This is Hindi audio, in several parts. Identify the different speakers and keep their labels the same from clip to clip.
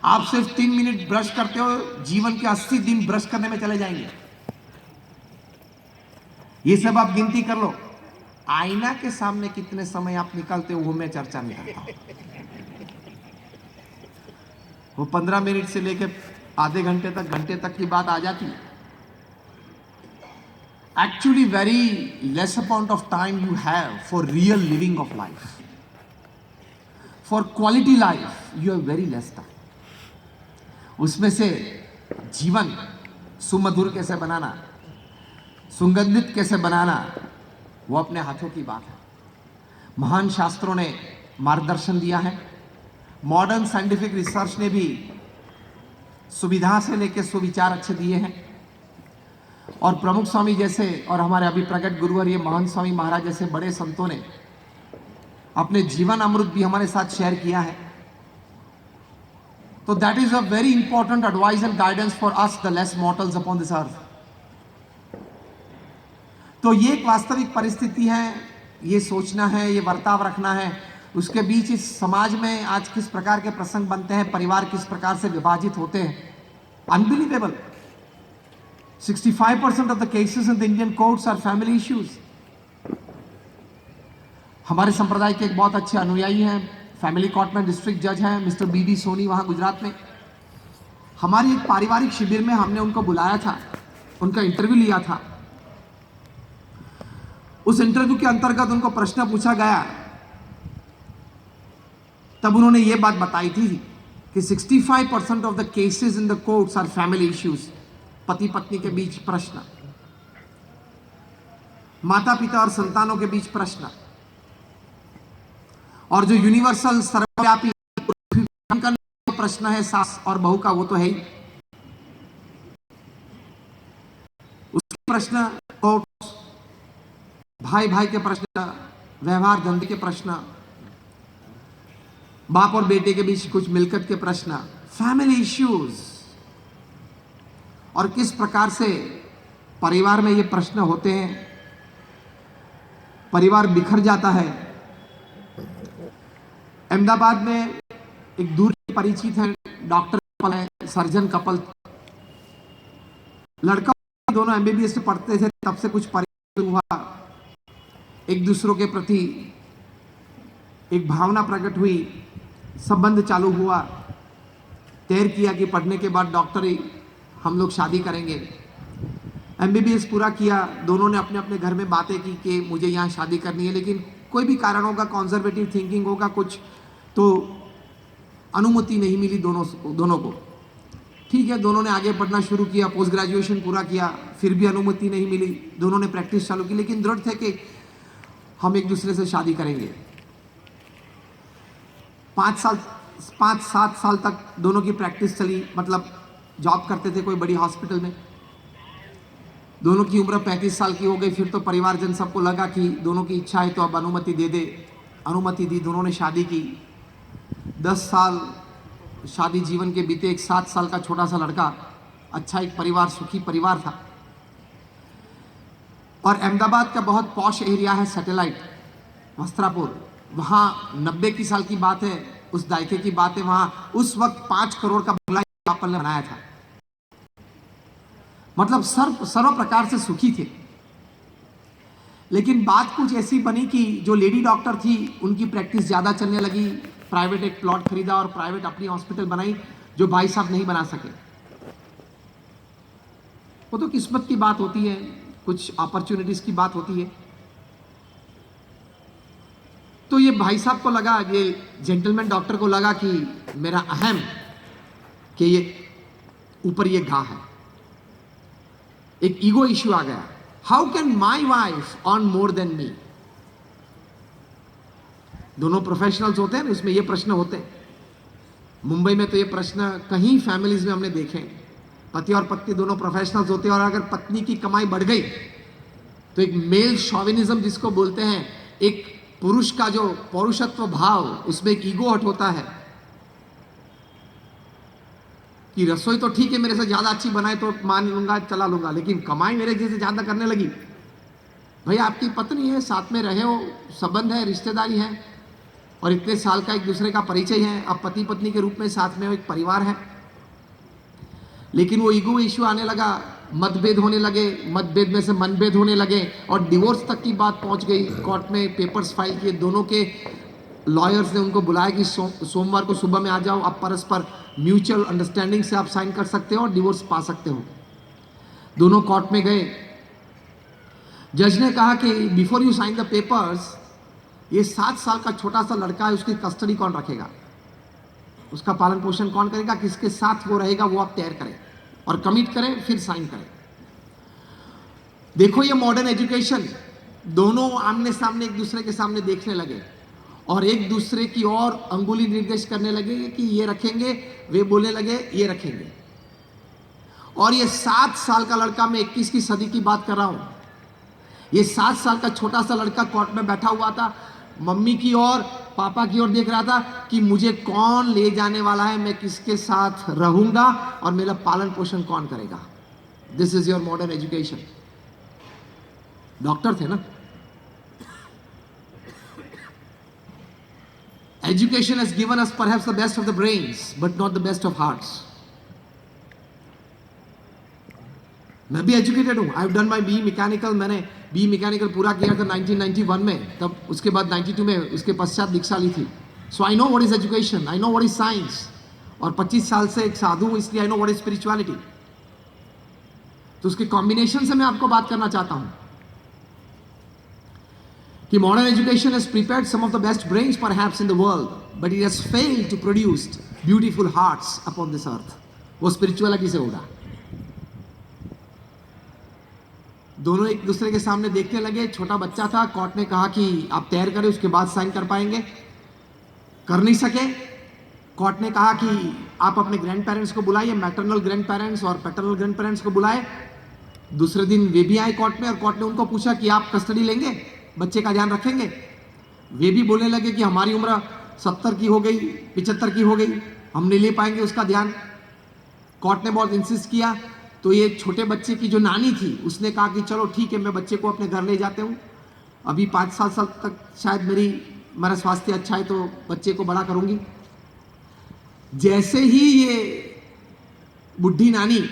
Speaker 1: आप सिर्फ 3 मिनट ब्रश करते हो, जीवन के 80 दिन ब्रश करने में चले जाएंगे। ये सब आप गिनती कर लो। आईना के सामने कितने समय आप निकालते हो वो मैं चर्चा नहीं करता। वो 15 मिनट से लेकर आधे घंटे तक की बात आ जाती है। Actually, very less amount of time you have for real living of life. For quality life, you have very less time. उसमें से जीवन सुमधुर कैसे बनाना, सुगंधित कैसे बनाना, वो अपने हाथों की बात है। महान शास्त्रों ने मार्गदर्शन दिया है। मॉडर्न साइंटिफिक रिसर्च ने भी सुविधा से लेकर सुविचार अच्छे दिए हैं। और प्रमुख स्वामी जैसे और हमारे अभी प्रकट गुरुवर्य महान स्वामी महाराज जैसे बड़े संतों ने अपने जीवन अमृत भी हमारे साथ शेयर किया है। तो that is a very important advice and guidance for us the less mortals upon this अर्थ। तो ये एक वास्तविक परिस्थिति है, ये सोचना है, ये बर्ताव रखना है। उसके बीच इस समाज में आज किस प्रकार के प्रसंग बनते हैं, परिवार किस प्रकार से विभाजित होते हैं, unbelievable. 65% of the cases in the Indian courts are family issues. हमारे संप्रदाय के एक बहुत अच्छे अनुयायी हैं, फैमिली कोर्ट में डिस्ट्रिक्ट जज हैं, मिस्टर बीडी सोनी, वहां गुजरात में। हमारी एक पारिवारिक शिविर में हमने उनको बुलाया था, उनका इंटरव्यू लिया था। उस इंटरव्यू के अंतर्गत उनको प्रश्न पूछा गया, तब उन्होंने ये बात बताई थी कि 65% of the cases in the courts are family issues. पति पत्नी के बीच प्रश्न, माता पिता और संतानों के बीच प्रश्न, और जो यूनिवर्सल सर्वव्यापी प्रश्न है सास और बहू का, वो तो है ही। उसके प्रश्न, भाई भाई के प्रश्न, व्यवहार धंधे के प्रश्न, बाप और बेटे के बीच कुछ मिलकत के प्रश्न, फैमिली इश्यूज। और किस प्रकार से परिवार में ये प्रश्न होते हैं, परिवार बिखर जाता है। अहमदाबाद में एक दूर के परिचित है, डॉक्टर कपल है, सर्जन कपल। लड़का दोनों एमबीबीएस में पढ़ते थे, तब से कुछ परिवर्तन हुआ, एक दूसरों के प्रति एक भावना प्रकट हुई, संबंध चालू हुआ। तय किया कि पढ़ने के बाद डॉक्टरी हम लोग शादी करेंगे। एमबीबीएस पूरा किया, दोनों ने अपने अपने घर में बातें की कि मुझे यहाँ शादी करनी है, लेकिन कोई भी कारण होगा, कॉन्जर्वेटिव थिंकिंग होगा कुछ, तो अनुमति नहीं मिली दोनों को। ठीक है, दोनों ने आगे पढ़ना शुरू किया, पोस्ट ग्रेजुएशन पूरा किया, फिर भी अनुमति नहीं मिली। दोनों ने प्रैक्टिस चालू की, लेकिन दृढ़ थे कि हम एक दूसरे से शादी करेंगे। 5-7 साल तक दोनों की प्रैक्टिस चली, मतलब जॉब करते थे कोई बड़ी हॉस्पिटल में। दोनों की उम्र 35 साल की हो गई। फिर तो परिवारजन सबको लगा कि दोनों की इच्छा है तो अब अनुमति दे दे। अनुमति दी, दोनों ने शादी की। 10 साल शादी जीवन के बीते। एक 7 साल का छोटा सा लड़का, अच्छा एक परिवार, सुखी परिवार था। और अहमदाबाद का बहुत पॉश एरिया है, सैटेलाइट वस्त्रापुर, वहाँ 90 की साल की बात है, उस दायके की बात है। वहाँ उस वक्त 5 करोड़ का बंगला कपल ने बनाया था। मतलब सर्व प्रकार से सुखी थे। लेकिन बात कुछ ऐसी बनी कि जो लेडी डॉक्टर थी, उनकी प्रैक्टिस ज्यादा चलने लगी। प्राइवेट एक प्लॉट खरीदा और प्राइवेट अपनी हॉस्पिटल बनाई, जो भाई साहब नहीं बना सके। वो तो किस्मत की बात होती है, कुछ अपॉर्चुनिटीज की बात होती है। तो ये भाई साहब को लगा, ये जेंटलमैन डॉक्टर को लगा कि मेरा अहम कि ये ऊपर ये घा है, एक ईगो इश्यू आ गया। How can my wife earn more than me? दोनों प्रोफेशनल्स होते हैं ना, इसमें ये प्रश्न होते हैं। मुंबई में तो ये प्रश्न कहीं फैमिलीज में हमने देखे। पति और पत्नी दोनों प्रोफेशनल्स होते हैं, और अगर पत्नी की कमाई बढ़ गई तो एक मेल शॉविनिज्म जिसको बोलते हैं, एक पुरुष का जो पौरुषत्व भाव, उसमें एक ईगो हट होता है कि रसोई तो ठीक है मेरे से ज्यादा अच्छी बनाए तो मान लूंगा, चला लूंगा, लेकिन कमाई मेरे जैसे ज्यादा करने लगी। भाई आपकी पत्नी है, साथ में रहे हो, संबंध है, रिश्तेदारी है, और इतने साल का एक दूसरे का परिचय है, अब पति पत्नी के रूप में साथ में एक परिवार है, लेकिन वो ईगो इश्यू आने लगा, मतभेद होने लगे, मतभेद में से मनभेद होने लगे और डिवोर्स तक की बात पहुंच गई। कोर्ट में पेपर्स फाइल किए, दोनों के लॉयर्स ने उनको बुलाया कि सोमवार को सुबह में आ जाओ, आप परस्पर म्यूचुअल अंडरस्टैंडिंग से आप साइन कर सकते हो और डिवोर्स पा सकते हो। दोनों कोर्ट में गए। जज ने कहा कि before you sign the papers, ये 7 साल का छोटा सा लड़का है, उसकी कस्टडी कौन रखेगा, उसका पालन पोषण कौन करेगा, किसके साथ वो रहेगा, वो आप तय करें और कमिट करें, फिर साइन करें। देखो ये मॉडर्न एजुकेशन, दोनों आमने सामने एक दूसरे के सामने देखने लगे और एक दूसरे की ओर अंगुली निर्देश करने लगे कि ये रखेंगे, वे बोलने लगे ये रखेंगे। और ये 7 साल का लड़का, मैं 21 की सदी की बात कर रहा हूं, ये 7 साल का छोटा सा लड़का कोर्ट में बैठा हुआ था, मम्मी की ओर, पापा की ओर देख रहा था कि मुझे कौन ले जाने वाला है, मैं किसके साथ रहूंगा और मेरा पालन पोषण कौन करेगा। This is your modern education. Doctor थे ना। Education has given us perhaps the best of the brains, but not the best of hearts. मैं भी एजुकेटेड हूँ। I have done my B mechanical, मैंने बी मैकेनिकल पूरा किया था 1991 में, तब उसके बाद 92 में उसके पश्चात दीक्षा ली थी। So I know what is education, I know what is science, और 25 साल से एक साधु हूँ, इसलिए I know what is spirituality. तो उसके कॉम्बिनेशन से मैं आपको बात करना चाहता हूँ कि modern education has prepared some of the best brains perhaps in the world, but it has failed to produce beautiful hearts upon this earth. वो spirituality से होगा। दोनों एक दूसरे के सामने देखने लगे। छोटा बच्चा था, कोर्ट ने कहा कि आप तैयार करें, उसके बाद साइन कर पाएंगे। कर नहीं सके। कोर्ट ने कहा कि आप अपने ग्रैंड पेरेंट्स को बुलाइए, मैटरनल ग्रैंड पेरेंट्स और पैटर्नल ग्रैंड पेरेंट्स को बुलाए। दूसरे दिन वे भी आए कोर्ट में और कोर्ट ने उनको पूछा कि आप कस्टडी लेंगे, बच्चे का ध्यान रखेंगे। वे भी बोलने लगे कि हमारी उम्र 70 की हो गई, 75 की हो गई, हम नहीं ले पाएंगे उसका ध्यान। कोर्ट ने बहुत इंसिस्ट किया, तो ये छोटे बच्चे की जो नानी थी उसने कहा कि चलो ठीक है, मैं बच्चे को अपने घर ले जाते हूँ, अभी 5-7 साल तक शायद मेरा स्वास्थ्य अच्छा है तो बच्चे को बड़ा करूँगी। जैसे ही ये बुढ़ी नानी,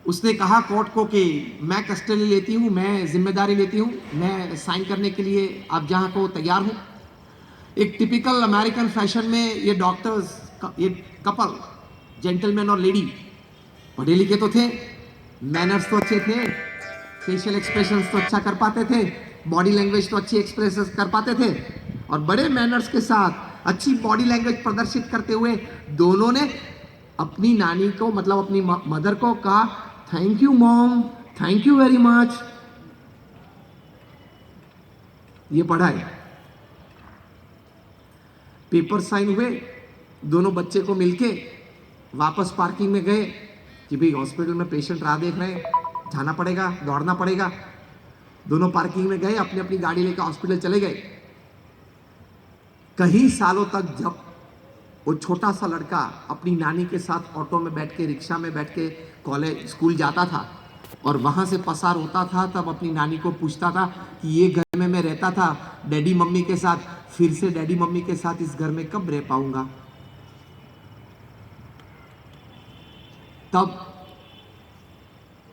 Speaker 1: उसने कहा कोर्ट को कि मैं कस्टडी लेती हूँ, मैं जिम्मेदारी लेती हूँ, मैं साइन करने के लिए आप जहाँ को तैयार हूँ। एक टिपिकल अमेरिकन फैशन में ये डॉक्टर्स, ये कपल, जेंटलमैन और लेडी, पढ़े लिखे तो थे, मैनर्स तो अच्छे थे, फेशियल एक्सप्रेशंस तो अच्छा कर पाते थे, बॉडी लैंग्वेज तो अच्छी एक्सप्रेस कर पाते थे, और बड़े मैनर्स के साथ अच्छी बॉडी लैंग्वेज प्रदर्शित करते हुए दोनों ने अपनी नानी को, मतलब अपनी मदर को कहा, thank you mom, thank you very much. ये पढ़ा है। पेपर साइन हुए, दोनों बच्चे को मिलके वापस पार्किंग में गए कि भाई हॉस्पिटल में पेशेंट राह देख रहे हैं, जाना पड़ेगा, दौड़ना पड़ेगा। दोनों पार्किंग में गए, अपनी अपनी गाड़ी लेकर हॉस्पिटल चले गए। कई सालों तक जब वो छोटा सा लड़का अपनी नानी के साथ ऑटो में बैठ के, रिक्शा में बैठ के कॉलेज स्कूल जाता था और वहाँ से पसार होता था, तब अपनी नानी को पूछता था कि ये घर में मैं रहता था डैडी मम्मी के साथ, फिर से डैडी मम्मी के साथ इस घर में कब रह पाऊंगा। तब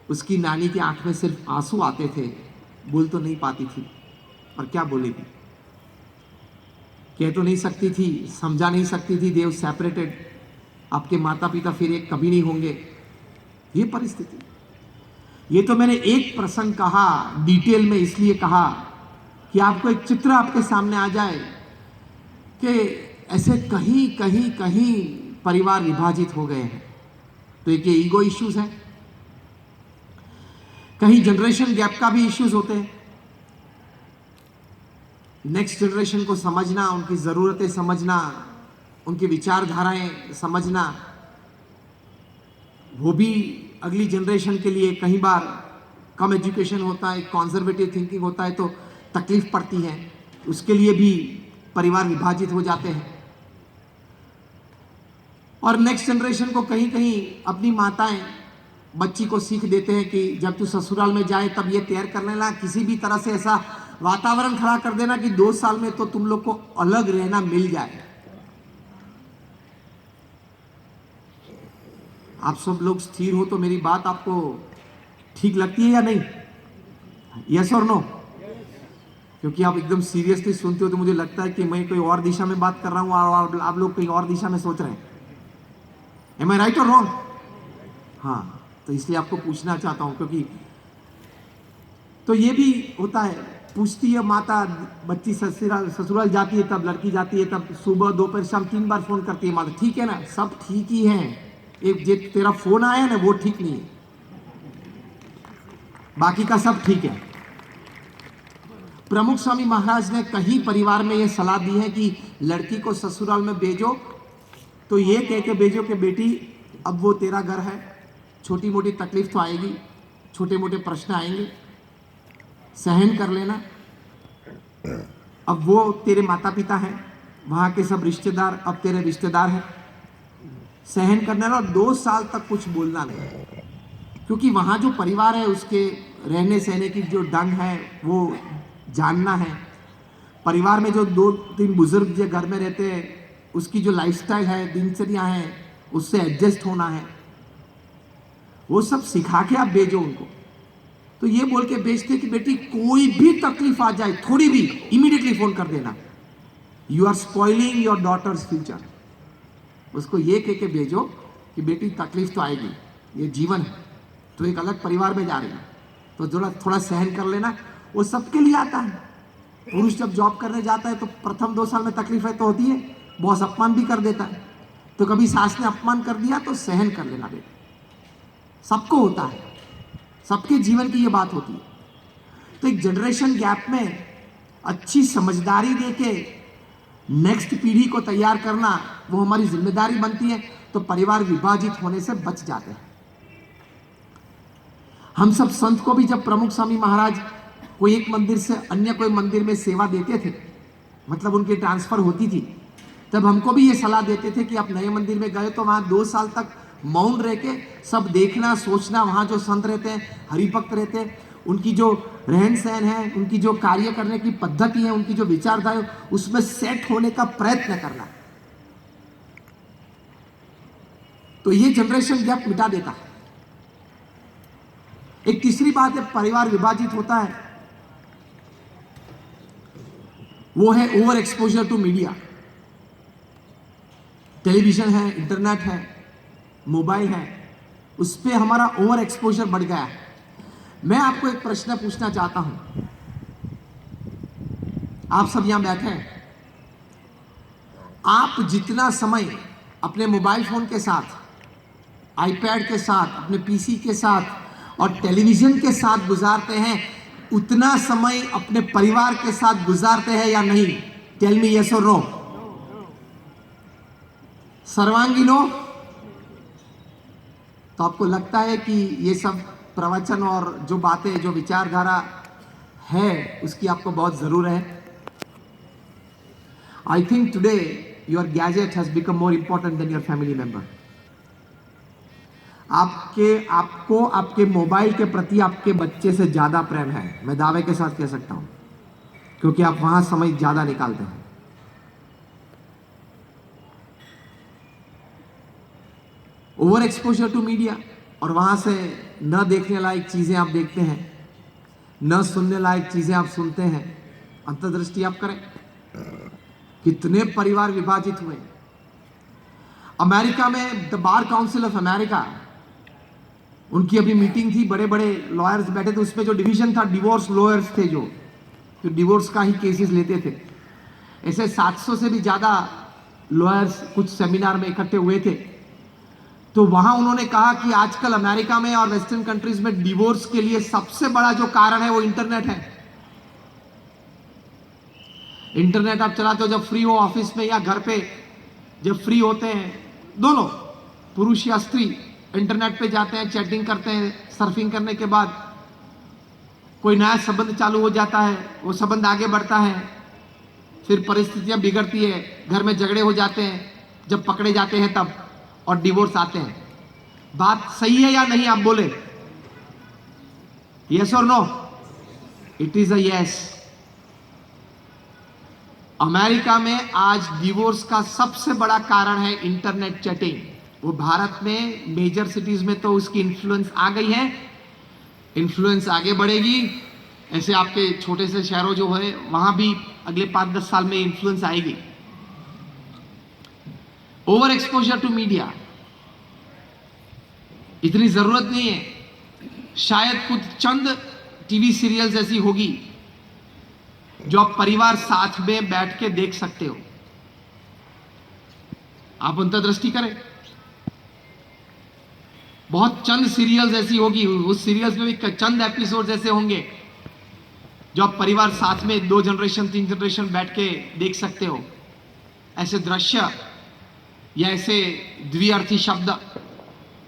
Speaker 1: उसकी नानी की आंख में सिर्फ आंसू आते थे, बोल तो नहीं पाती थी, और क्या बोलेगी, कह तो नहीं सकती थी, समझा नहीं सकती थी। देव सेपरेटेड, आपके माता पिता फिर एक कभी नहीं होंगे, ये परिस्थिति। ये तो मैंने एक प्रसंग कहा डिटेल में, इसलिए कहा कि आपको एक चित्र आपके सामने आ जाए कि ऐसे कहीं कहीं कहीं परिवार विभाजित हो गए हैं। तो एक ये ईगो इश्यूज है, कहीं जनरेशन गैप का भी इश्यूज होते हैं। नेक्स्ट जनरेशन को समझना, उनकी ज़रूरतें समझना, उनकी विचारधाराएं समझना, वो भी अगली जनरेशन के लिए कई बार कम एजुकेशन होता है, कॉन्जर्वेटिव थिंकिंग होता है, तो तकलीफ पड़ती है, उसके लिए भी परिवार विभाजित हो जाते हैं। और नेक्स्ट जनरेशन को कहीं कहीं अपनी माताएं बच्ची को सीख देते हैं कि जब तू ससुराल में जाए तब ये तैयार कर लेना, किसी भी तरह से ऐसा वातावरण खड़ा कर देना कि 2 साल में तो तुम लोग को अलग रहना मिल जाए। आप सब लोग स्थिर हो तो मेरी बात आपको ठीक लगती है या नहीं? यस और नो? क्योंकि आप एकदम सीरियसली सुनते हो तो मुझे लगता है कि मैं कोई और दिशा में बात कर रहा हूं और आप लोग कहीं और दिशा में सोच रहे हैं। एम आई राइट और रॉन्ग? हाँ, तो इसलिए आपको पूछना चाहता हूं, क्योंकि तो ये भी होता है, पूछती है माता, बच्ची ससुराल जाती है, तब लड़की जाती है, तब सुबह दोपहर शाम 3 बार फोन करती है माता, ठीक है ना, सब ठीक ही है, एक जे तेरा फोन आया ना वो ठीक नहीं है, बाकी का सब ठीक है। प्रमुख स्वामी महाराज ने कहीं परिवार में यह सलाह दी है कि लड़की को ससुराल में भेजो तो ये कह के भेजो कि बेटी अब वो तेरा घर है, छोटी मोटी तकलीफ तो आएगी, छोटे मोटे प्रश्न आएंगे, सहन कर लेना, अब वो तेरे माता पिता हैं, वहाँ के सब रिश्तेदार अब तेरे रिश्तेदार हैं, सहन करना और 2 साल तक कुछ बोलना नहीं, क्योंकि वहाँ जो परिवार है उसके रहने सहने की जो ढंग है वो जानना है, परिवार में जो 2-3 बुजुर्ग जो घर में रहते हैं उसकी जो लाइफस्टाइल है, दिनचर्या है, उससे एडजस्ट होना है, वो सब सिखा के आप भेजो उनको। तो ये बोल के भेजते कि बेटी कोई भी तकलीफ आ जाए, थोड़ी भी, इमीडिएटली फोन कर देना, you are spoiling your daughter's future. उसको ये कह के भेजो कि बेटी तकलीफ तो आएगी, ये जीवन है, तो एक अलग परिवार में जा रही है, तो थोड़ा सहन कर लेना, वो सबके लिए आता है। पुरुष जब जॉब करने जाता है तो प्रथम 2 साल में तकलीफें तो होती है, बॉस अपमान भी कर देता है, तो कभी सास ने अपमान कर दिया तो सहन कर लेना बेटा, सबको होता है, सबके जीवन की ये बात होती है। तो एक जनरेशन गैप में अच्छी समझदारी देके नेक्स्ट पीढ़ी को तैयार करना वो हमारी जिम्मेदारी बनती है, तो परिवार विभाजित होने से बच जाते हैं। हम सब संत को भी जब प्रमुख स्वामी महाराज कोई एक मंदिर से अन्य कोई मंदिर में सेवा देते थे, मतलब उनकी ट्रांसफर होती थी, तब हमको भी ये सलाह देते थे कि आप नए मंदिर में गए तो वहां 2 साल तक मौन रह के सब देखना सोचना, वहां जो संत रहते हैं, हरिभक्त रहते हैं, उनकी जो रहन सहन है, उनकी जो कार्य करने की पद्धति है, उनकी जो विचारधारा है, उसमें सेट होने का प्रयत्न करना, तो ये जनरेशन गैप मिटा देता है। एक तीसरी बात है, परिवार विभाजित होता है, वो है over exposure to media. Television है, इंटरनेट है, मोबाइल है, उस पर हमारा ओवर एक्सपोजर बढ़ गया है। मैं आपको एक प्रश्न पूछना चाहता हूं, आप सब यहां बैठे हैं, आप जितना समय अपने मोबाइल फोन के साथ, आईपैड के साथ, अपने पीसी के साथ और टेलीविजन के साथ गुजारते हैं, उतना समय अपने परिवार के साथ गुजारते हैं या नहीं? टेल मी यस और नो। सर्वांगी नो। तो आपको लगता है कि ये सब प्रवचन और जो बातें, जो विचारधारा है, उसकी आपको बहुत जरूरत है। I think today your gadget has become more important than your family member. आपको आपके मोबाइल के प्रति आपके बच्चे से ज्यादा प्रेम है, मैं दावे के साथ कह सकता हूं, क्योंकि आप वहां समय ज्यादा निकालते हैं। ओवर एक्सपोजर टू मीडिया, और वहां से न देखने लायक चीजें आप देखते हैं, न सुनने लायक चीजें आप सुनते हैं। अंतर्दृष्टि आप करें, कितने परिवार विभाजित हुए। अमेरिका में the bar council of America, उनकी अभी मीटिंग थी, बड़े बड़े लॉयर्स बैठे थे, उसमें जो डिवीजन था, डिवोर्स लॉयर्स थे जो डिवोर्स का ही केसेस लेते थे। ऐसे 700 से भी ज्यादा लॉयर्स कुछ सेमिनार में इकट्ठे हुए थे। तो वहां उन्होंने कहा कि आजकल अमेरिका में और वेस्टर्न कंट्रीज में डिवोर्स के लिए सबसे बड़ा जो कारण है वो इंटरनेट है। इंटरनेट आप चलाते हो जब फ्री हो, ऑफिस में या घर पे जब फ्री होते हैं, दोनों पुरुष या स्त्री इंटरनेट पे जाते हैं, चैटिंग करते हैं, सर्फिंग करने के बाद कोई नया संबंध चालू हो जाता है, वो संबंध आगे बढ़ता है, फिर परिस्थितियां बिगड़ती है, घर में झगड़े हो जाते हैं, जब पकड़े जाते हैं तब, और डिवोर्स आते हैं। बात सही है या नहीं, आप बोले यस और no? It is a yes. America में आज डिवोर्स का सबसे बड़ा कारण है इंटरनेट चैटिंग। वो भारत में मेजर सिटीज में तो उसकी इन्फ्लुएंस आ गई है, इन्फ्लुएंस आगे बढ़ेगी। ऐसे आपके छोटे से शहरों जो है वहां भी अगले 5-10 साल में इन्फ्लुएंस आएगी। ओवर एक्सपोजर टू मीडिया, इतनी जरूरत नहीं है, शायद कुछ चंद टीवी सीरियल्स ऐसी होगी जो आप परिवार साथ में बैठ के देख सकते हो। आप उन पर दृष्टि करें। बहुत चंद सीरियल्स ऐसी होगी, उस सीरियल्स में भी चंद एपिसोड्स ऐसे होंगे जो आप परिवार साथ में 2 जनरेशन 3 जनरेशन बैठ के देख सकते हो। ऐसे दृश्य या ऐसे द्विअर्थी शब्द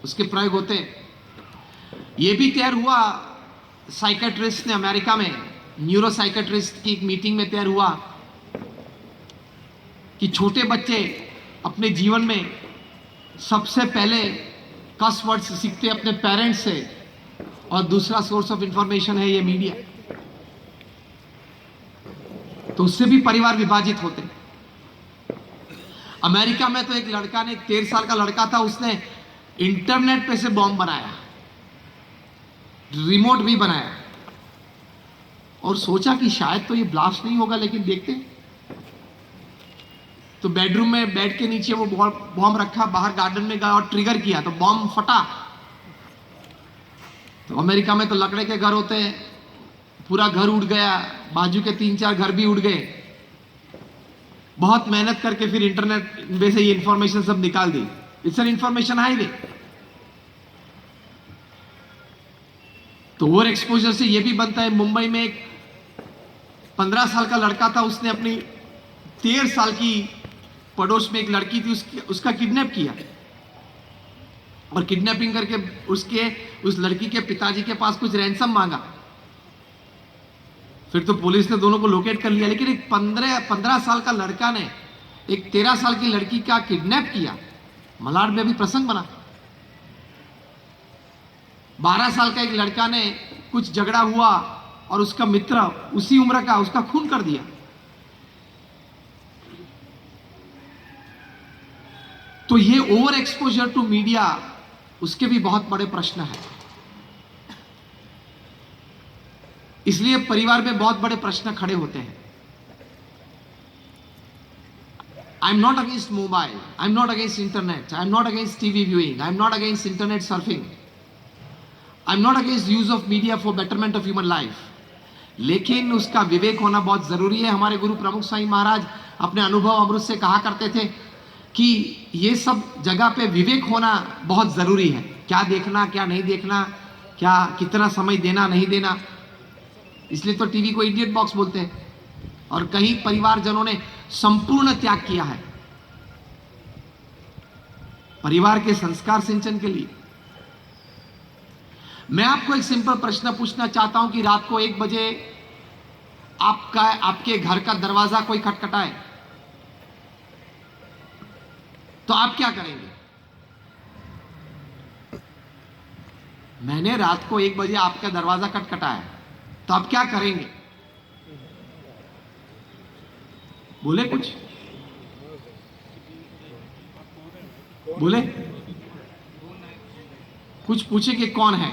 Speaker 1: उसके प्रयोग होते हैं। यह भी तैयार हुआ, साइकेट्रिस्ट ने अमेरिका में, न्यूरो साइकेट्रिस्ट की एक मीटिंग में तैयार हुआ कि छोटे बच्चे अपने जीवन में सबसे पहले कस वर्ड्स सीखते अपने पेरेंट्स से, और दूसरा सोर्स ऑफ इंफॉर्मेशन है ये मीडिया। तो उससे भी परिवार विभाजित होते। अमेरिका में तो एक लड़का ने, 13 साल का लड़का था, उसने इंटरनेट पे से बॉम्ब बनाया, रिमोट भी बनाया, और सोचा कि शायद तो ये ब्लास्ट नहीं होगा, लेकिन देखते। तो बेडरूम में बेड के नीचे वो बॉम्ब रखा, बाहर गार्डन में गया और ट्रिगर किया तो बॉम्ब फटा। तो अमेरिका में तो लकड़े के घर होते हैं, पूरा घर उड़ गया, बाजू के 3-4 घर भी उड़ गए। बहुत मेहनत करके फिर इंटरनेट में से ये इंफॉर्मेशन सब निकाल दी। It's an information highway. तो ओवर एक्सपोजर से ये भी बनता है। मुंबई में एक 15 साल का लड़का था, उसने अपनी 13 साल की पड़ोस में एक लड़की थी, उसका किडनैप किया, और किडनैपिंग करके उस लड़की के पिताजी के पास कुछ रैंसम मांगा। फिर तो पुलिस ने दोनों को लोकेट कर लिया, लेकिन एक 15 साल का लड़का ने एक 13 साल की लड़की का किडनैप किया। मलाड में भी प्रसंग बना। 12 साल का एक लड़का ने, कुछ झगड़ा हुआ और उसका मित्र उसी उम्र का, उसका खून कर दिया। तो ये ओवर एक्सपोजर टू मीडिया, उसके भी बहुत बड़े प्रश्न हैं। इसलिए परिवार में बहुत बड़े प्रश्न खड़े होते हैं। I am not against mobile, I am not against internet, I am not against TV viewing, I am not against internet surfing, I am not against use of media for betterment of human life. लेकिन उसका विवेक होना बहुत जरूरी है। हमारे गुरु प्रमुख स्वामी महाराज अपने अनुभव अमृत से कहा करते थे कि ये सब जगह पे विवेक होना बहुत जरूरी है। क्या देखना, क्या नहीं देखना, क्या कितना समय देना, नहीं देना। इसलिए तो टीवी को इडियट बॉक्स बोलते हैं। और कई परिवारजनों ने संपूर्ण त्याग किया है परिवार के संस्कार सिंचन के लिए। मैं आपको एक सिंपल प्रश्न पूछना चाहता हूं कि रात को 1 बजे आपके घर का दरवाजा कोई खटखटाए तो आप क्या करेंगे? मैंने रात को 1 बजे आपका दरवाजा खटखटाया तो आप क्या करेंगे? बोले कुछ बोले, कुछ पूछे कि कौन है।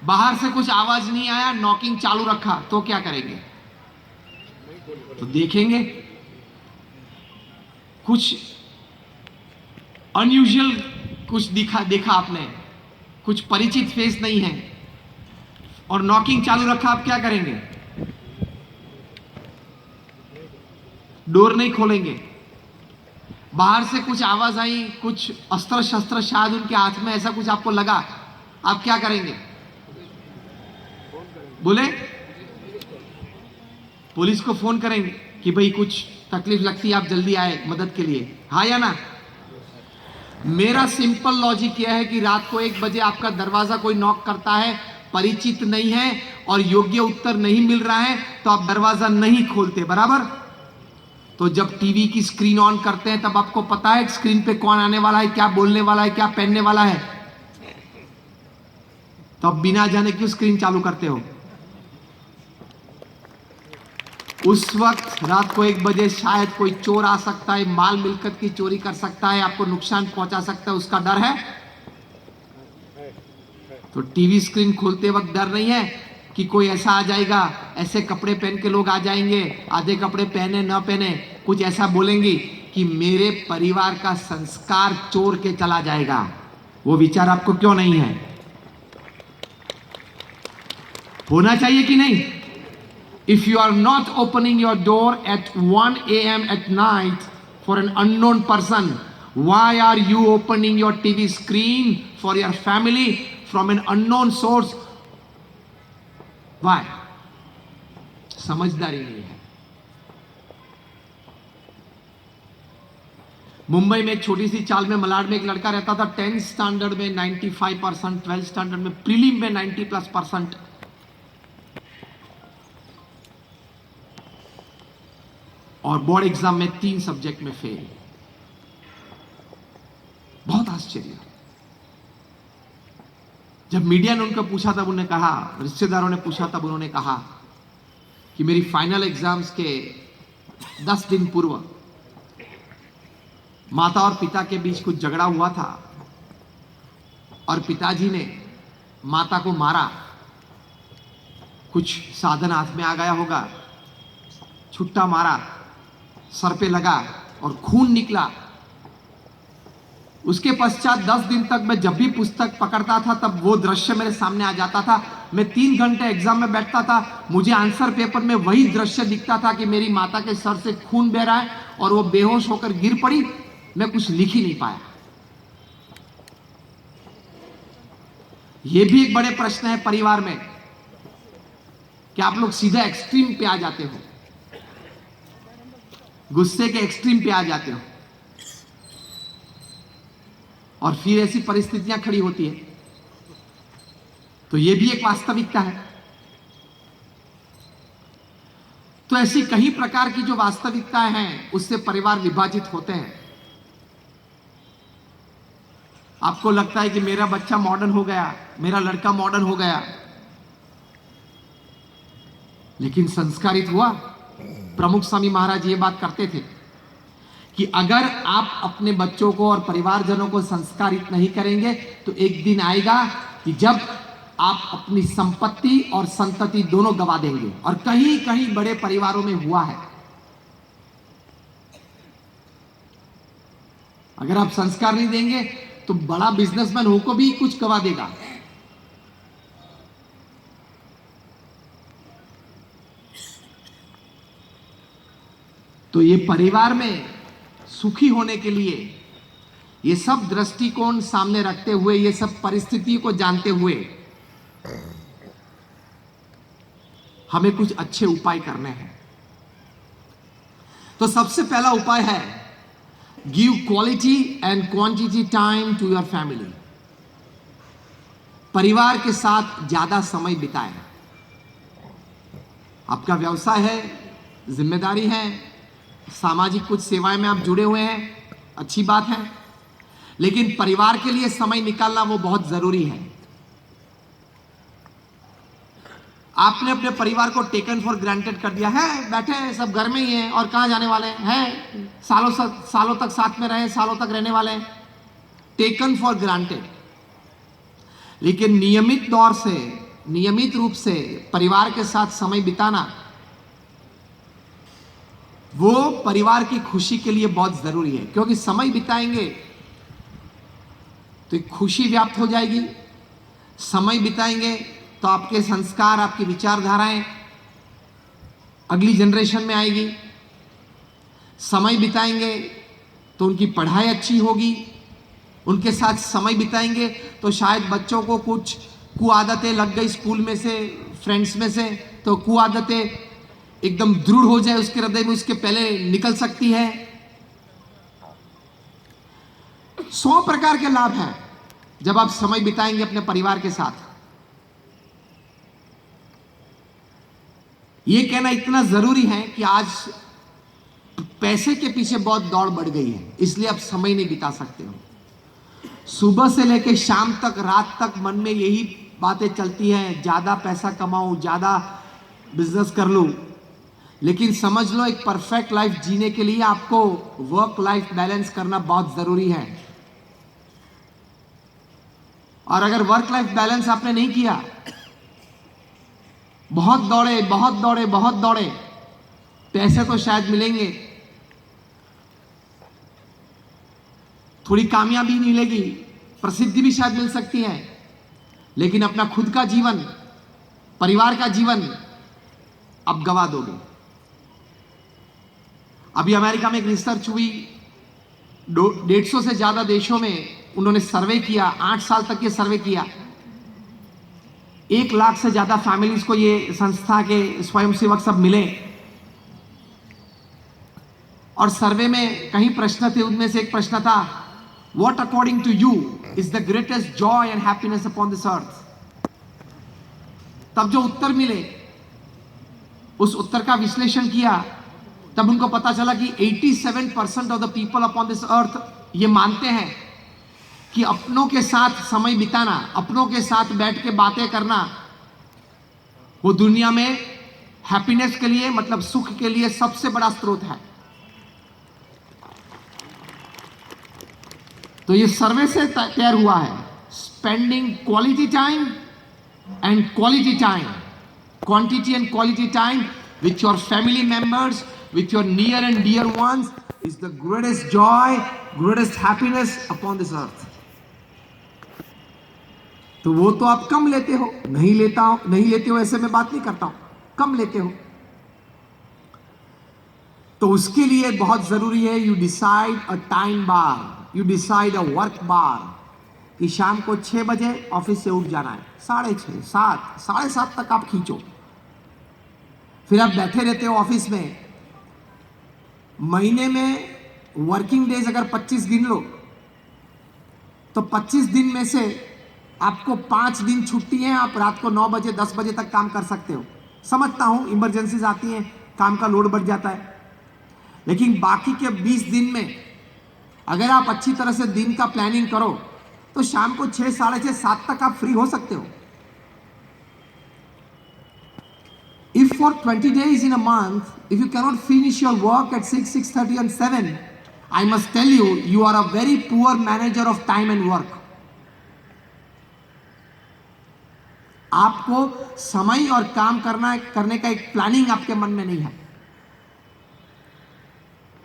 Speaker 1: बाहर से कुछ आवाज नहीं आया, नॉकिंग चालू रखा तो क्या करेंगे? तो देखेंगे कुछ अनयूजुअल, कुछ देखा आपने, कुछ परिचित फेस नहीं है और नॉकिंग चालू रखा, आप क्या करेंगे? डोर नहीं खोलेंगे। बाहर से कुछ आवाज आई, कुछ अस्त्र शस्त्र शायद उनके हाथ में, ऐसा कुछ आपको लगा, आप क्या करेंगे? बोले पुलिस को फोन करेंगे कि भाई कुछ तकलीफ लगती है, आप जल्दी आए मदद के लिए, हाँ या ना? मेरा सिंपल लॉजिक यह है कि रात को 1 बजे आपका दरवाजा कोई नॉक करता है, परिचित नहीं है और योग्य उत्तर नहीं मिल रहा है, तो आप दरवाजा नहीं खोलते, बराबर? तो जब टीवी की स्क्रीन ऑन करते हैं तब आपको पता है स्क्रीन पे कौन आने वाला है, क्या बोलने वाला है, क्या पहनने वाला है, तो आप बिना जाने क्यों स्क्रीन चालू करते हो? उस वक्त रात को 1 बजे शायद कोई चोर आ सकता है, माल मिलकत की चोरी कर सकता है, आपको नुकसान पहुंचा सकता है, उसका डर है। तो टीवी स्क्रीन खोलते वक्त डर नहीं है कि कोई ऐसा आ जाएगा, ऐसे कपड़े पहन के लोग आ जाएंगे, आधे कपड़े पहने ना पहने कुछ ऐसा बोलेंगे कि मेरे परिवार का संस्कार चोर के चला जाएगा। वो विचार आपको क्यों नहीं है? होना चाहिए कि नहीं? If you are not opening your door at 1 a.m. at night for an unknown person, why are you opening your TV screen for your family from an unknown source? Why? समझदारी नहीं है। मुंबई में एक छोटी सी चाल में मलाड में एक लड़का रहता था, 10th स्टैंडर्ड में 95%, 12th स्टैंडर्ड में प्रीलिम में 90+%, और बोर्ड एग्जाम में 3 सब्जेक्ट में फेल। बहुत आश्चर्य। जब मीडिया ने उनको पूछा तब उन्होंने कहा, रिश्तेदारों ने पूछा तब उन्होंने कहा कि मेरी फाइनल एग्जाम्स के 10 दिन पूर्व माता और पिता के बीच कुछ झगड़ा हुआ था और पिताजी ने माता को मारा। कुछ साधन हाथ में आ गया होगा, छुट्टा मारा, सर पे लगा और खून निकला। उसके पश्चात 10 दिन तक मैं जब भी पुस्तक पकड़ता था तब वो दृश्य मेरे सामने आ जाता था। मैं 3 घंटे एग्जाम में बैठता था, मुझे आंसर पेपर में वही दृश्य दिखता था कि मेरी माता के सर से खून बह रहा है और वो बेहोश होकर गिर पड़ी। मैं कुछ लिख ही नहीं पाया। ये भी एक बड़े प्रश्न है परिवार में कि आप लोग सीधा एक्सट्रीम पे आ जाते हो, गुस्से के एक्सट्रीम पे आ जाते हो और फिर ऐसी परिस्थितियां खड़ी होती है। तो यह भी एक वास्तविकता है। तो ऐसी कई प्रकार की जो वास्तविकताएं हैं उससे परिवार विभाजित होते हैं। आपको लगता है कि मेरा बच्चा मॉडर्न हो गया, मेरा लड़का मॉडर्न हो गया, लेकिन संस्कारित हुआ? प्रमुख स्वामी महाराज ये बात करते थे कि अगर आप अपने बच्चों को और परिवारजनों को संस्कारित नहीं करेंगे तो एक दिन आएगा कि जब आप अपनी संपत्ति और संतति दोनों गवा देंगे। और कहीं कहीं बड़े परिवारों में हुआ है। अगर आप संस्कार नहीं देंगे तो बड़ा बिजनेसमैन हो को भी कुछ गवा देगा। तो ये परिवार में सुखी होने के लिए ये सब दृष्टिकोण सामने रखते हुए, ये सब परिस्थिति को जानते हुए हमें कुछ अच्छे उपाय करने हैं। तो सबसे पहला उपाय है give quality and quantity time to your family. परिवार के साथ ज्यादा समय बिताएं। आपका व्यवसाय है, जिम्मेदारी है, सामाजिक कुछ सेवाएं में आप जुड़े हुए हैं, अच्छी बात है, लेकिन परिवार के लिए समय निकालना वो बहुत जरूरी है। आपने अपने परिवार को टेकन फॉर ग्रांटेड कर दिया है, बैठे हैं सब घर में ही हैं और कहां जाने वाले हैं, सालों तक साथ में रहे, सालों तक रहने वाले हैं, टेकन फॉर ग्रांटेड। लेकिन नियमित रूप से परिवार के साथ समय बिताना वो परिवार की खुशी के लिए बहुत जरूरी है। क्योंकि समय बिताएंगे तो एक खुशी व्याप्त हो जाएगी। समय बिताएंगे तो आपके संस्कार, आपकी विचारधाराएं अगली जनरेशन में आएगी। समय बिताएंगे तो उनकी पढ़ाई अच्छी होगी। उनके साथ समय बिताएंगे तो शायद बच्चों को कुछ कुआदतें लग गई स्कूल में से, फ्रेंड्स में से, तो कुआदतें एकदम दृढ़ हो जाए उसके हृदय में, उसके पहले निकल सकती है। 100 प्रकार के लाभ हैं जब आप समय बिताएंगे अपने परिवार के साथ। यह कहना इतना जरूरी है कि आज पैसे के पीछे बहुत दौड़ बढ़ गई है, इसलिए आप समय नहीं बिता सकते हो। सुबह से लेकर शाम तक, रात तक मन में यही बातें चलती हैं, ज्यादा पैसा कमाऊं, ज्यादा बिजनेस कर लूं। लेकिन समझ लो एक परफेक्ट लाइफ जीने के लिए आपको वर्क लाइफ बैलेंस करना बहुत जरूरी है। और अगर वर्क लाइफ बैलेंस आपने नहीं किया, बहुत दौड़े बहुत दौड़े बहुत दौड़े, पैसे तो शायद मिलेंगे, थोड़ी कामयाबी मिलेगी, प्रसिद्धि भी शायद मिल सकती है, लेकिन अपना खुद का जीवन, परिवार का जीवन अब गवा दोगे। अभी अमेरिका में एक रिसर्च हुई, 150 से ज्यादा देशों में उन्होंने सर्वे किया, 8 साल तक ये सर्वे किया। 1 लाख से ज्यादा फैमिलीज को ये संस्था के स्वयंसेवक सब मिले और सर्वे में कई प्रश्न थे, उनमें से एक प्रश्न था, what according to you is the greatest joy and happiness upon this earth. तब जो उत्तर मिले, उस उत्तर का विश्लेषण किया, तब उनको पता चला कि 87% of the people upon this अर्थ ये मानते हैं कि अपनों के साथ समय बिताना, अपनों के साथ बैठ के बातें करना, वो दुनिया में हैप्पीनेस के लिए, मतलब सुख के लिए सबसे बड़ा स्रोत है। तो ये सर्वे से तैयार हुआ है, spending quality time and quality time, quantity and quality time with your family members, with your near and dear ones is the greatest joy, greatest happiness upon this earth. तो वो तो आप कम लेते हो, नहीं लेते हो ऐसे मैं बात नहीं करता हूं, कम लेते हो। तो उसके लिए बहुत जरूरी है, you decide a time bar, you decide a work bar, कि शाम को 6 बजे ऑफिस से उठ जाना है, 6:30, 7, 7:30 तक आप खींचो। फिर आप बैठे रहते हो ऑफिस में, महीने में वर्किंग डेज अगर 25 गिन लो, तो 25 दिन में से आपको 5 दिन छुट्टी है, आप रात को 9 बजे 10 बजे तक काम कर सकते हो। समझता हूं इमरजेंसीज आती हैं, काम का लोड बढ़ जाता है, लेकिन बाकी के 20 दिन में अगर आप अच्छी तरह से दिन का प्लानिंग करो तो शाम को 6, 6:30, 7 तक आप फ्री हो सकते हो। If for 20 days in a month, if you cannot finish your work at 6, 6:30 and 7, I must tell you, you are a very poor manager of time and work. आपको समय और काम करने का एक प्लानिंग आपके मन में नहीं है।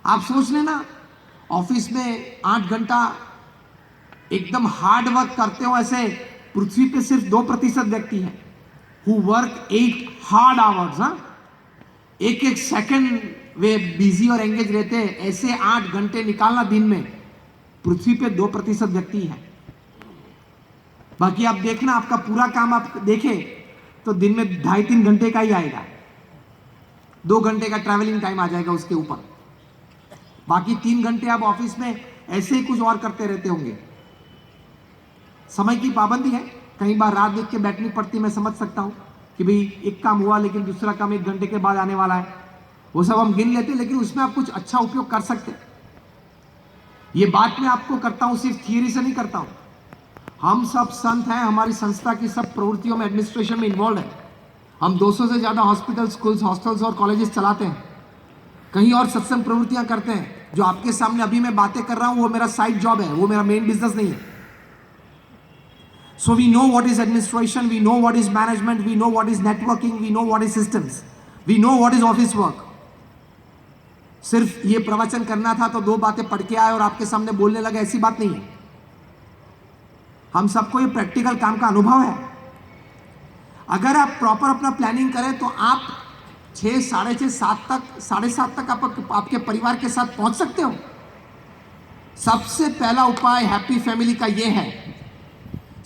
Speaker 1: आप सोच लेना, ऑफिस में 8 घंटा एकदम हार्ड वर्क करते हो, ऐसे पृथ्वी पे सिर्फ 2% व्यक्ति हैं who work 8 hard hours, एक एक सेकंड वे बिजी और एंगेज रहते हैं। ऐसे 8 घंटे निकालना दिन में, पृथ्वी पे 2% व्यक्ति हैं। बाकी आप देखना, आपका पूरा काम आप देखें तो दिन में 2.5-3 घंटे का ही आएगा, 2 घंटे का ट्रैवलिंग टाइम आ जाएगा उसके ऊपर। बाकी 3 घंटे आप ऑफिस में ऐसे ही कुछ और करते रहते होंगे। समय की पाबंदी है, कई बार रात देख के बैठनी पड़ती, मैं समझ सकता हूं कि भाई एक काम हुआ लेकिन दूसरा काम 1 घंटे के बाद आने वाला है, वो सब हम गिन लेते हैं, लेकिन उसमें आप कुछ अच्छा उपयोग कर सकते हैं। ये बात मैं आपको करता हूं, सिर्फ थियरी से नहीं करता हूं। हम सब संत हैं, हमारी संस्था की सब प्रवृत्तियों में एडमिनिस्ट्रेशन में इन्वॉल्व है। हम 200 से ज्यादा हॉस्पिटल, स्कूल्स, हॉस्टल्स और कॉलेजेस चलाते हैं, कहीं और सत्संग प्रवृत्तियां करते हैं। जो आपके सामने अभी मैं बातें कर रहा हूं वो मेरा साइड जॉब है, वो मेरा मेन बिजनेस नहीं है। So we know what is administration, we know what is management, we know what is networking, we know what is systems, we know what is office work. सिर्फ ये प्रवचन करना था तो 2 बातें पढ़ के आए और आपके सामने बोलने लगे, ऐसी बात नहीं है। हम सबको ये प्रैक्टिकल काम का अनुभव है। अगर आप प्रॉपर अपना प्लानिंग करें तो आप 6, 6:30, 7 तक, 7:30 तक आप आपके परिवार के साथ पहुंच सकते हो। सबसे पहला उपाय हैप्पी फैमिली का ये है,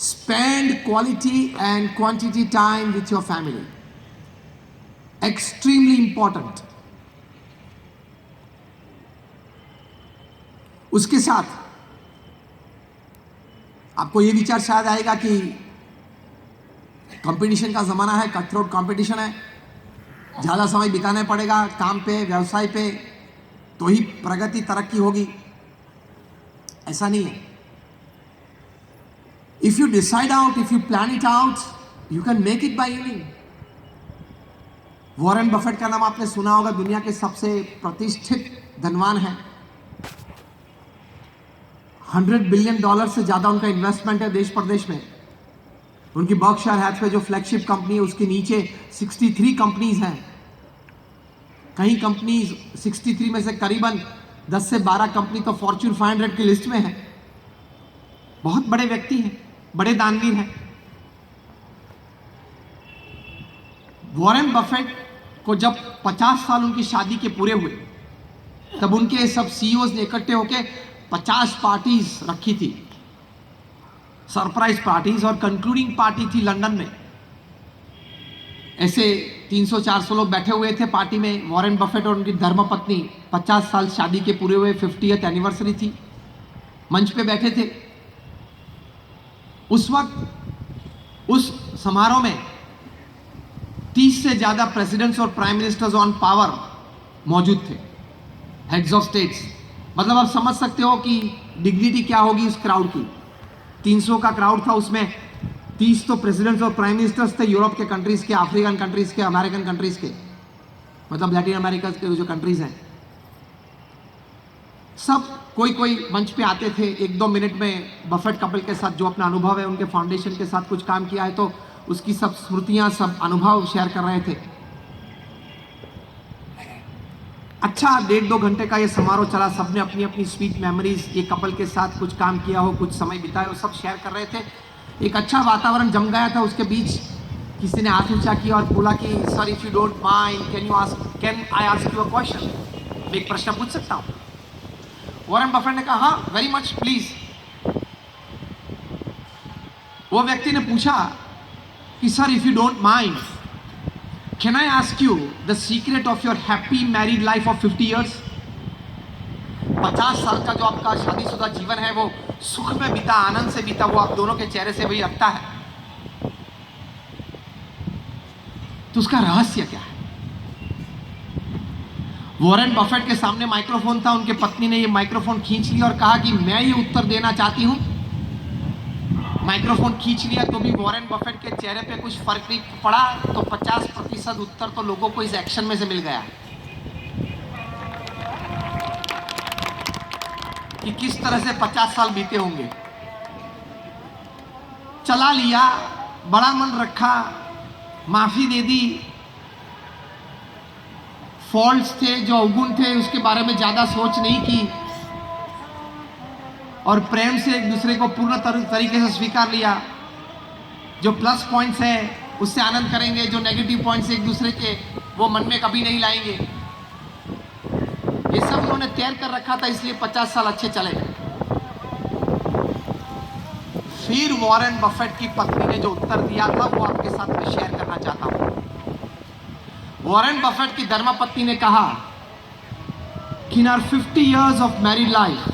Speaker 1: spend quality and quantity time with your family. Extremely important. उसके साथ आपको ये विचार शायद आएगा कि कंपटीशन का जमाना है, कट थ्रोट कंपटीशन है, ज्यादा समय बिताना पड़ेगा काम पे, व्यवसाय पे, तो ही प्रगति, तरक्की होगी। ऐसा नहीं है। If you decide out, if you plan it out, you can make it by evening. Warren Buffett का नाम आपने सुना होगा, दुनिया के सबसे प्रतिष्ठित धनवान है। $100 बिलियन से ज्यादा उनका इन्वेस्टमेंट है देश प्रदेश में। उनकी बर्कशायर हैथवे जो फ्लैगशिप कंपनी है, उसके नीचे 63 कंपनीज हैं। कई कंपनीज 63 में से करीबन 10 से 12 कंपनी तो फॉर्च्यून 500 की लिस्ट में है। बहुत बड़े व्यक्ति हैं, बड़े दानवीर हैं। वॉरेन बफेट को जब 50 साल उनकी शादी के पूरे हुए, तब उनके सब सीईओज ने इकट्ठे होकर 50 पार्टीज रखी थी, सरप्राइज पार्टीज, और कंक्लूडिंग पार्टी थी लंदन में। ऐसे 300-400 लोग बैठे हुए थे पार्टी में। वॉरेन बफेट और उनकी धर्मपत्नी 50 साल शादी के पूरे हुए, 50th एनिवर्सरी थी, मंच पे बैठे थे। उस वक्त उस समारोह में 30 से ज्यादा प्रेसिडेंट्स और प्राइम मिनिस्टर्स ऑन पावर मौजूद थे, हेड्स ऑफ स्टेट्स। मतलब आप समझ सकते हो कि डिग्निटी क्या होगी उस क्राउड की। 300 का क्राउड था, उसमें 30 तो प्रेसिडेंट्स और प्राइम मिनिस्टर्स थे, यूरोप के कंट्रीज के, अफ्रीकन कंट्रीज के, अमेरिकन कंट्रीज के, मतलब लैटिन अमेरिका के जो कंट्रीज हैं। सब कोई कोई मंच पे आते थे, 1-2 मिनट में बफेट कपल के साथ जो अपना अनुभव है, उनके फाउंडेशन के साथ कुछ काम किया है तो उसकी सब स्मृतियां, सब अनुभव शेयर कर रहे थे। अच्छा 1.5-2 घंटे का ये समारोह चला। सबने अपनी अपनी स्वीट मेमोरीज, ये कपल के साथ कुछ काम किया हो, कुछ समय बिताया हो, सब शेयर कर रहे थे। एक अच्छा वातावरण जम गया था। उसके बीच किसी ने हाथ ऊंचा किया और बोला कि sir if you don't mind can I ask you a question, मैं एक प्रश्न पूछ सकता हूँ? वॉरेन बफेट ने कहा हाँ, वेरी मच प्लीज। वो व्यक्ति ने पूछा कि sir if you don't mind can I ask you the secret of your happy married life of 50 years? 50 साल का जो आपका शादीशुदा जीवन है वो सुख में बीता, आनंद से बीता, वो आप दोनों के चेहरे से वही लगता है। तो उसका रहस्य क्या है? वॉरेन बफेट के सामने माइक्रोफोन था, उनके पत्नी ने ये माइक्रोफोन खींच लिया और कहा कि मैं ये उत्तर देना चाहती हूं। माइक्रोफोन खींच लिया तो भी वॉरेन बफेट के चेहरे पे कुछ फर्क नहीं पड़ा। तो 50% उत्तर तो लोगों को इस एक्शन में से मिल गया कि किस तरह से 50 साल बीते होंगे। चला लिया, बड़ा मन रखा, माफी दे दी, फॉल्ट्स थे, जो अवगुण थे उसके बारे में ज्यादा सोच नहीं की, और प्रेम से एक दूसरे को पूर्ण तरीके से स्वीकार लिया। जो प्लस पॉइंट्स है उससे आनंद करेंगे, जो नेगेटिव पॉइंट्स एक दूसरे के वो मन में कभी नहीं लाएंगे। ये सब उन्होंने तैयार कर रखा था, इसलिए 50 साल अच्छे चले। फिर वॉरेन बफेट की पत्नी ने जो उत्तर दिया था वो आपके साथ में शेयर करना चाहता हूं। वॉरेन बफेट की धर्मपत्नी ने कहा कि in our 50 years of married life